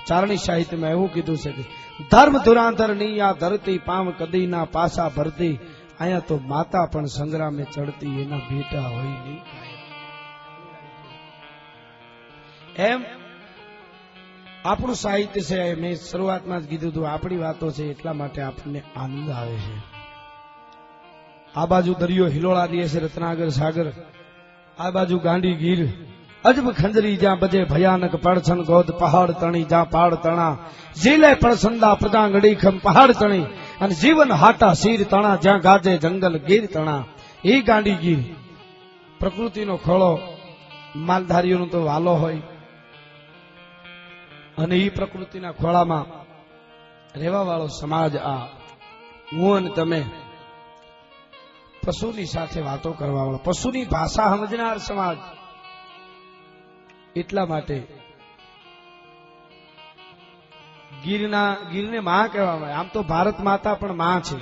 ચારણી સાહિત્યમાં એવું કીધું છે કે ધર્મ ધુરાંધર ની આ ધરતી પામ કદી ના પાસા ભરતી, અહીંયા તો માતા પણ સંગ્રામે ચડતી એના બેટા હોય નહીં. એમ આપણું સાહિત્ય છે. મેં શરૂઆતમાં જ કીધું હતું આપણી વાતો છે એટલા માટે આપણને આનંદ આવે છે. આ બાજુ દરિયો હિલોળા દે છે, રત્નાગર સાગર, આ બાજુ ગાંડી ગીર, અજબ ખંજરી જ્યાં બજે ભયાનક પડછન ગોદ પહાડ તણી, જ્યાં પહાડ તણા ઝીલે પડસંદા પ્રજાંગડી ખમ પહાડ તણી, અને જીવન હાટા શીર તણા, જ્યાં ગાજે જંગલ ગીર તણા. એ ગાંડી ગીર પ્રકૃતિનો ખોળો, માલધારીઓનો તો વાલો હોય, અને એ પ્રકૃતિના ખોળામાં રહેવા વાળો સમાજ આ હું અને તમે, પશુની સાથે વાતો કરવા વાળો, પશુની ભાષા સમજનાર સમાજ. એટલા માટે ગીરને માં કહેવામાં આવે. આમ તો ભારત માતા પણ માં છે,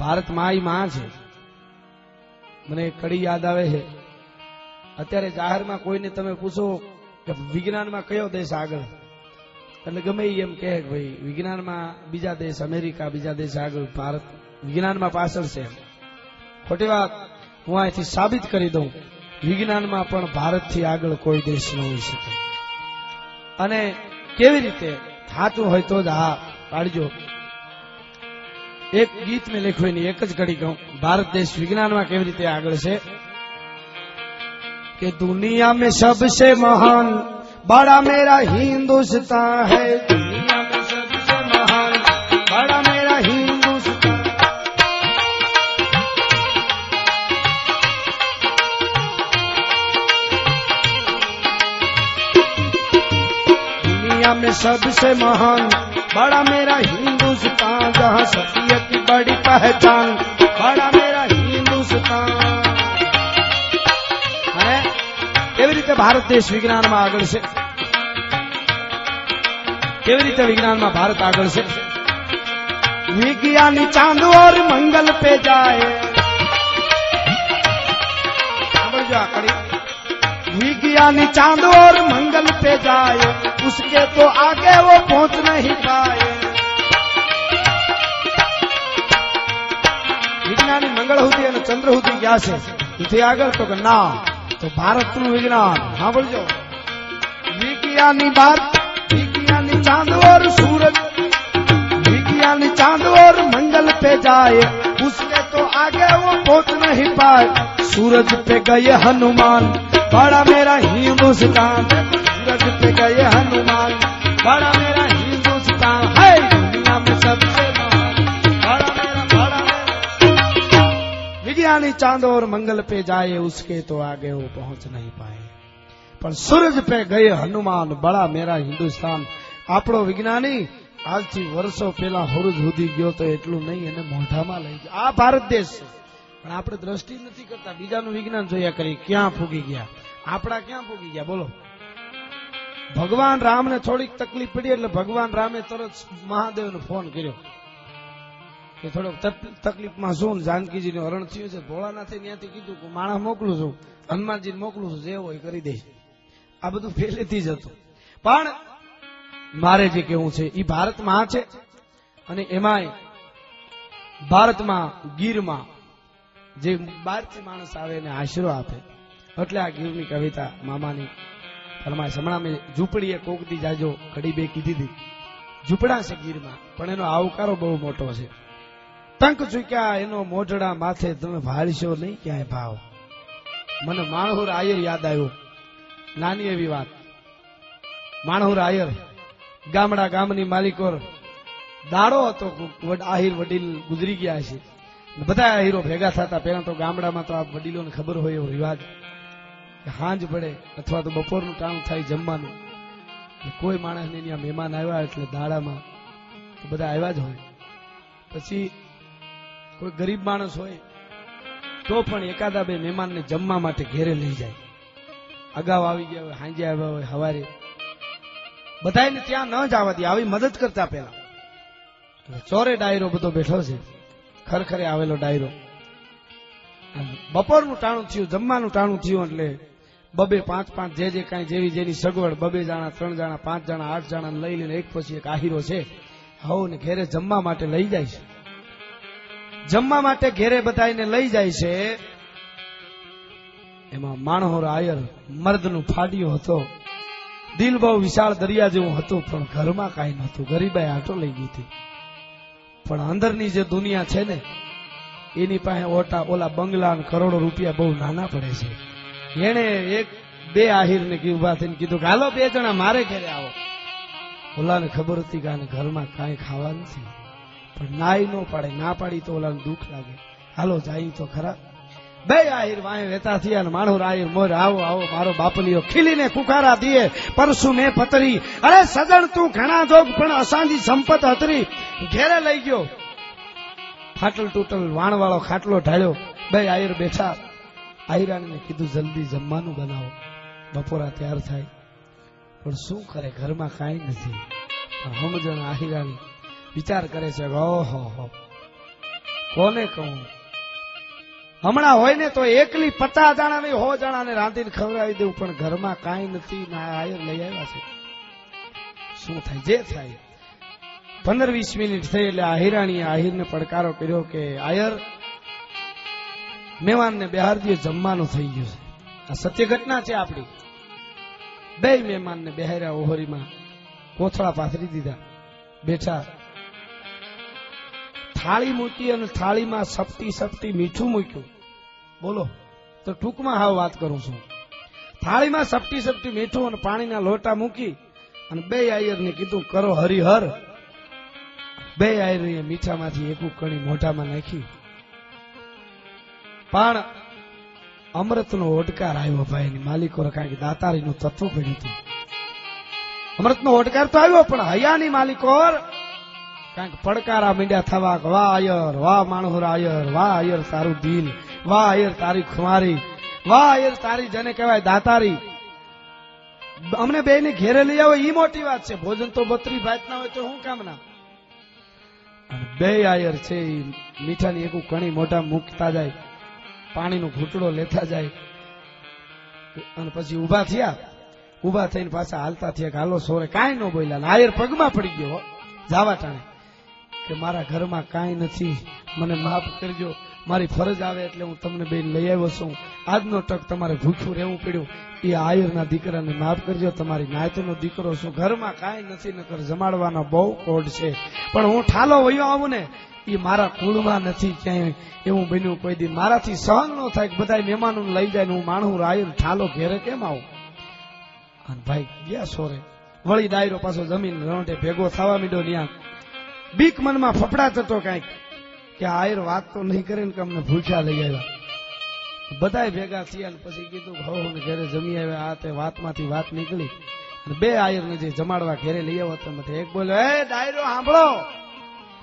ભારત માં માં છે. મને કડી યાદ આવે છે. અત્યારે જાહેરમાં કોઈને તમે પૂછો કે વિજ્ઞાનમાં કયો દેશ આગળ, એટલે ગમે એમ કહે કે ભાઈ વિજ્ઞાનમાં બીજા દેશ અમેરિકા, બીજા દેશ આગળ, ભારત વિજ્ઞાનમાં પાછળ છે. ખોટી વાત. હું અહીંથી સાબિત કરી દઉં, વિજ્ઞાનમાં પણ ભારતથી આગળ કોઈ દેશ ન હોઈ શકે. અને કેવી રીતે થાતું હોય તો જ હા પાડજો. એક ગીત મેં લખ્યું એની એક જ કડી કહું, ભારત દેશ વિજ્ઞાનમાં કેવી રીતે આગળ છે. कि दुनिया में सबसे महान बड़ा मेरा हिंदुस्तान है, दुनिया में सबसे महान बड़ा मेरा हिंदुस्तान. दुनिया में सबसे महान बड़ा मेरा हिंदुस्तान, जहाँ सत्य की बड़ी पहचान बड़ा मेरा हिंदुस्तान. કેવી રીતે ભારત દેશ વિજ્ઞાનમાં આગળ છે, કેવી રીતે વિજ્ઞાનમાં ભારત આગળ છે. વિજ્ઞાની ચાંદ ઓર મંગલ पे जाए, समझो आकड़ी. विज्ञानी चांद और मंगल पे जाए, उसके तो आगे वो पहुंच नहीं पाए. વિજ્ઞાની મંગળ સુધી અને ચંદ્ર સુધી ગયા છે, એથી આગળ તો કે ના, तो भारत નું विज्ञान. हाँ बोलજો. विज्ञानी भारत, विज्ञानी चांद और सूरज, विज्ञानी चांद और मंगल पे जाए, उसके तो आगे वो पहुंच नहीं पाए. सूरज पे गए हनुमान बड़ा मेरा हिंदुस्तान, सूरज पे गए हनुमान बड़ा मेरा हिंदुस्तान है. दुनिया में सबसे महान बड़ा मेरा विज्ञानी चांद और मंगल पे जाए, उसके तो आगे वो पहुंच नहीं पाए. पर सूरज पे गए हनुमान बड़ा मेरा हिंदुस्तान. આપણો વિજ્ઞાની આજથી વર્ષો પહેલા હોરુજ સુધી ગયો તો એટલું નહીં, એને મોઢામાં લઈ ગયો. આ ભારત દેશ છે, પણ આપણે દ્રષ્ટિ નથી કરતા, બીજાનું વિજ્ઞાન જોયા કરી ક્યાં ફૂગી ગયા, આપણા ક્યાં ફૂગી ગયા. બોલો. ભગવાન રામને થોડીક તકલીફ પડી એટલે ભગવાન રામે તરત મહાદેવને ફોન કર્યો કે થોડોક તકલીફમાં શું, જાનકીજીનું હરણ થયું છે. ભોળાનાથે ત્યાંથી કીધું કે માણસ મોકલું છું, હનુમાનજીને મોકલું છું, જે હોય કરી દઈશ. આ બધું પહેલેથી જ હતું. પણ મારે જે કેવું છે એ ભારતમાં છે, અને એમાંય ભારતમાં ગીરમાં જે બહારથી માણસ આવે એને આશરો આપે, એટલે આ ગીરની કવિતા મામાની ફરમાઈશ. હમણાં મેં ઝૂંપડીએ કોકતી જાજો ઘડી બે કીધી હતી. ઝૂંપડા છે ગીરમાં, પણ એનો આવકારો બહુ મોટો છે. ટંક ચૂક્યા એનો મોઢડા માથે તમે ભાળશો નહીં ક્યાંય ભાવ. મને માણહુર આયર યાદ આવ્યો. નાની એવી વાત. માણહુર આયર ગામડા ગામની માલિકોર દાડો હતો, આહિર વડીલ ગુજરી ગયા છે, બધા આહિરો ભેગા થતા. પહેલા તો ગામડામાં તો આ વડીલોને ખબર હોય એવો રિવાજ, હાંજ પડે અથવા તો બપોરનું ટાણું થાય જમવાનું, કોઈ માણસને ત્યાં મહેમાન આવ્યા એટલે દાડામાં બધા આવ્યા જ હોય. પછી કોઈ ગરીબ માણસ હોય તો પણ એકાદા બે મહેમાનને જમવા માટે ઘેરે લઈ જાય. અગાઉ આવી ગયા હોય, સાંજે આવ્યા હોય, સવારે બધાને ત્યાં ન જવા દે, આવી મદદ કરતા. પેલા ચોરે ડાયરો બધો બેઠો છે, ખરખરે આવેલો ડાયરો. બપોરનું ટાણું થયું, જમવાનું ટાણું થયું એટલે બબે 5-5 જે કાંઈ જેવી જેની સગવડ 2 જણા 3 જણા 5 જણા 8 જણા લઈ લઈને એક પછી એક આહીરો છે હવ ને ઘેરે જમવા માટે લઈ જાય છે. જમવા માટે ઘેરે બધાને લઈ જાય છે. એમાં માણહોર આયર મર્દનું ફાડ્યું હતો. દિલ બહુ વિશાળ દરિયા જેવું હતું પણ ઘરમાં કાંઈ નહોતું. ગરીબાઈ આટો લઈ ગઈ હતી. પણ અંદરની જે દુનિયા છે ને એની પાસે ઓલા બંગલા કરોડો રૂપિયા બહુ નાના પડે છે. એને 1-2 આહિરને ઉભા થઈને કીધું કે હાલો 2 જણા મારે ઘરે આવો. ઓલાને ખબર હતી કે આને ઘરમાં કાંઈ ખાવા નથી પણ નાઈ ન પાડે. ના પાડી તો ઓલાને દુઃખ લાગે. હાલો જાય તો ખરા. 2 આહિર વાહે વેતા થયા અને માણોર આહિર મોર આવો આવો મારો બાપલીઓ ખીલીને કુકારા દીએ પરસુ મેં પતરી. અરે સજણ તું ઘણા જોગ પણ અસાંજી સંપત હતરી. ઘેરે લઈ ગયો. ફાટલ તૂટલ વાણ વાળો ખાટલો ઢાળ્યો. 2 આહિર બેઠા. આહિરાણીને કીધું જલ્દી જમવાનું બનાવો બપોરા તૈયાર થાય. પણ શું કરે ઘરમાં કાંઈ નથી. સમજણ આહિરાણી વિચાર કરે છે ઓહો હો કોને કહું. હમણાં હોય ને તો એકલી 50 જણા નહીં 100 જણાને રાંધીને ખવડાવી દેવું પણ ઘરમાં કાંઈ નથી. ના આયર લઈ આવ્યા છે. શું થાય જે થાય. 15-20 મિનિટ થઈ એટલે આહિરાણીએ આહિરને પડકારો કર્યો કે આયર મહેમાનને બિહારજીએ જમવાનું થઈ ગયું છે. આ સત્ય ઘટના છે આપણી. 2 મહેમાનને બિહાર્યા ઓહરીમાં કોથળા પાથરી દીધા. બેઠા થાળી મૂકી અને થાળીમાં સપટી મીઠું મૂક્યું. બોલો તો ટૂંકમાં હાવ વાત કરું છું. થાળીમાં સપટી મીઠું અને પાણીના લોટા મૂકી અને 2 આયરને કીધું કરો હરિહર. 2 આયરે મીઠામાંથી એક કણી મોઢામાં નાખી. પણ અમૃતનો ઓડકાર આવ્યો ભાઈ. એની માલિકો કારણ કે દાતારીનું તત્વ પડ્યું હતું. અમૃતનો ઓડકાર તો આવ્યો પણ હયાની માલિકો કારણ કે પડકારા મીંડ્યા થવા. વાહ આયર વાહ માણહોર આયર વાહ આયર તારું દિલ વાહ આયર તારી ખુમારી વાહ આયર તારી જેને કહેવાય દાતારી. અમને 2 ને ઘેરે લઈ આવો એ મોટી વાત છે. ભોજન તો 32 ભાત ના હોય તો શું કામના. 2 આયર છે મીઠાની એક કણી મોઢા મૂકતા જાય પાણીનો ઘૂંટડો લેતા જાય અને પછી ઉભા થયા. ઉભા થઈને પાછા હાલતા થયા કે હાલો સોરે. કાંઈ ન બોલ્યા. આયર પગમાં પડી ગયો જાવા ટાણે કે મારા ઘરમાં કાંઈ નથી મને માફ કરજો. મારી ફરજ આવે એટલે હું તમને 2 લઈ આવ્યો છું. આજનો ટક તમારે ભૂખ્યું રહેવું પડ્યું. એ આયરના દીકરાને માફ કરજો. તમારી નાયતનો દીકરો છું. ઘરમાં કાંઈ નથી નકર જમાડવાના બહુ કોડ છે પણ હું ઠાલો વયો આવું ને એ મારા કુળમાં નથી ક્યાંય એવું બન્યું કોઈ દી. મારાથી સહન ન થાય કે બધા મહેમાનોને લઈ જાય ને હું માણું આયર ઠાલો ઘેરે કેમ આવું. અને ભાઈ ગયા સોરે. વળી ડાયરો પાછો જમીન રણટે ભેગો થવા માંડ્યો. ત્યાં બીક મનમાં ફફડાટ હતો કાંઈક કે આયર વાત તો નહીં કરે ને કે અમને ભૂખ્યા લઈ આવ્યા. બધા ભેગા થયા ને પછી કીધું હો ને ઘરે જમી આવ્યા. આ તે વાતમાંથી વાત નીકળી. 2 આયરને જે જમાડવા ઘેરે લઈ આવ્યા હતા એક બોલ્યો એ ડાયરો સાંભળો.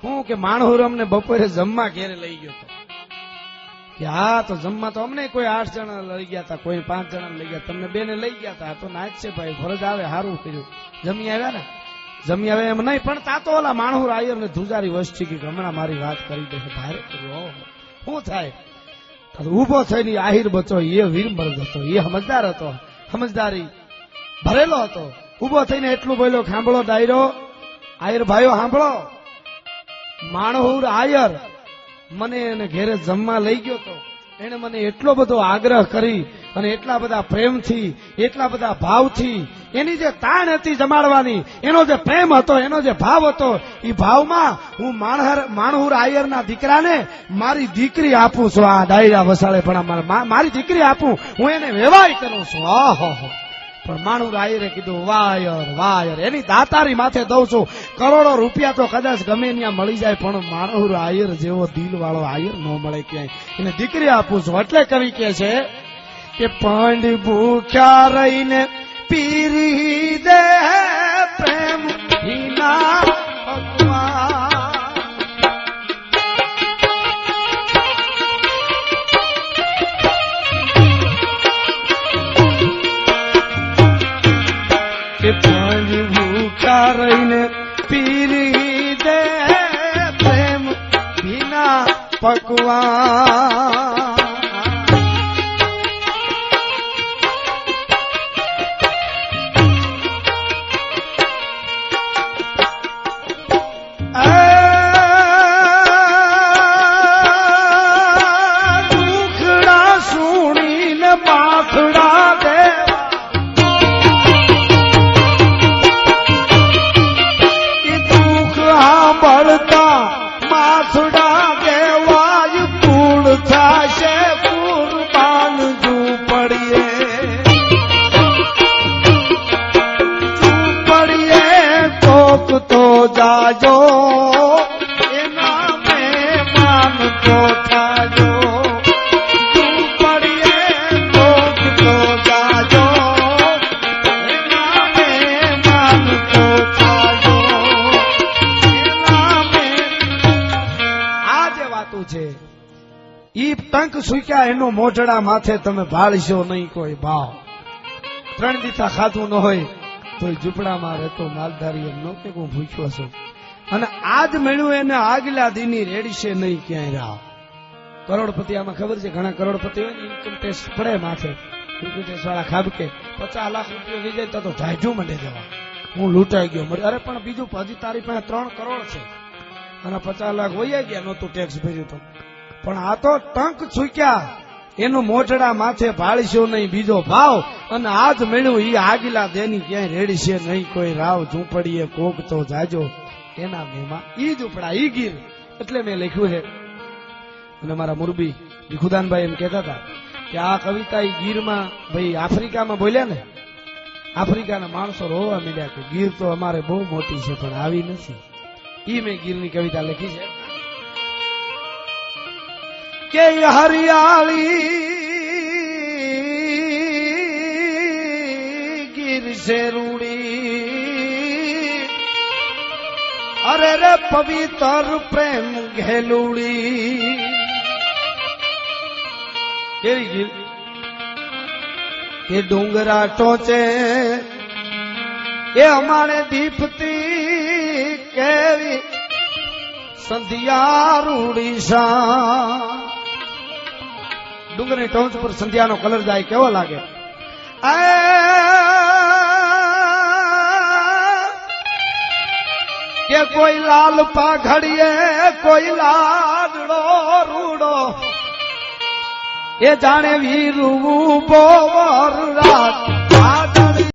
હું કે માણહોર અમને બપોરે જમવા ઘેરે લઈ ગયો હતો કે હા તો જમવા તો અમને કોઈ 8 જણા લઈ ગયા હતા કોઈ 5 જણા લઈ ગયા. તમને 2 ને લઈ ગયા હતા. તો નાચ છે ભાઈ ફરજ આવે સારું કર્યું. જમી આવ્યા ને જમી આવે એમ નહીં પણ તા તો ઓલા માણહોર આયર ને ધુજારી વસ્તી કે હમણાં મારી વાત કરી દે ભારે કર્યો. શું થાય ઉભો થઈને આહિર બચો. એ વીર મર્દ હતો. એ સમજદાર હતો. સમજદારી ભરેલો હતો. ઉભો થઈને એટલું બોલ્યો સાંભળો ડાયરો આયર ભાઈઓ સાંભળો. માણહોર આયર મને એને ઘેરે જમવા લઈ ગયો તો એને મને એટલો બધો આગ્રહ કરી અને એટલા બધા પ્રેમથી એટલા બધા ભાવથી એની જે તાણ હતી જમાડવાની એનો જે પ્રેમ હતો એનો જે ભાવ હતો એ ભાવમાં હું માણહોર આયરના દીકરાને મારી દીકરી આપું છું. આ ડાયરા વસાળે પણ મારી દીકરી આપું હું એને વેવાય કરું છું. ઓહો પણ માણહોર આયરે કીધું વાયર એની દાતારી માથે દઉં છું. કરોડો રૂપિયા તો કદાચ ગમે ત્યાં મળી જાય પણ માણહોર આયર જેવો દિલ વાળો આયર ન મળે ક્યાંય. એને દીકરી આપું છું. એટલે કવિ કે છે કે પાંડ ભૂખ્યા રહીને પીરી દે પ્રેમ હિના પાંજ ભૂખ્યા રહીને પીરી દે પ્રેમ ભીના પકવાન. જાજો એના મહેમાન તો થાજો ઝૂંપડીએ કોક તો જાજો એના મહેમાન તો થાજો આ જે વાતું છે ઈ ટંક સુક્યા એનો મોઢડા માથે તમે ભાળશો નહીં કોઈ ભાવ 3 દીથા ખાધું ન હોય તો ઝૂંપડામાં રહેતો માલધારી એમ નો કે હું ભૂખ્યો છું અને આજ મળ્યું એને આગલા દીની રેડીશે નહીં ક્યાંય રાહ કરોડપતિ આમાં ખબર છે ઘણા કરોડપતિ હોય ને ઇન્કમ ટેક્સ પડે માથે ઇન્કમ ટેક્સ વાળા ખાબકે 50 લાખ રૂપિયા વી જાય તો ઢાઢું મંડે જવા હું લૂંટાઈ ગયો મરે અરે પણ બીજું હજી તારી પાસે 3 કરોડ છે અને 50 લાખ વૈયા ગયા નહોતું ટેક્સ ભર્યું તો પણ આ તો ટંક છૂક્યા એનું મોઢડા માથે ભાળશો નહીં બીજો ભાવ અને આજ મળ્યું ઈ આગલા દેની ક્યાંય રેડી છે નહીં કોઈ રાવ ઝૂંપડીએ કોક તો જાજો એના મેમાં ઈ ઝૂંપડા ઈ ગીર એટલે મેં લખ્યું છે અને મારા મુરબી ભીખુદાનભાઈ એમ કહેતા હતા કે આ કવિતા ઈ ગીરમાં ભાઈ આફ્રિકામાં બોલ્યા ને આફ્રિકાના માણસો રોવા માંડ્યા કે ગીર તો અમારે બહુ મોટી છે પણ આવી નથી ઈ મેં ગીરની કવિતા લખી છે કે હરિયાળી ગીર સે રૂડી અરે રે પવિત્ર પ્રેમ ઘેલુડી કેવી ગીર કે ડુંગરા ટોચે એ અમારે દીપતી કેવી સંધ્યા રૂડી સા ડુંગરની ટોચ પર સંધ્યાનો કલર જાય કેવો લાગે કે કોઈ લાલ પાઘડીએ કોઈ લાડડો રૂડો એ જાણે વીરવું બોર રાત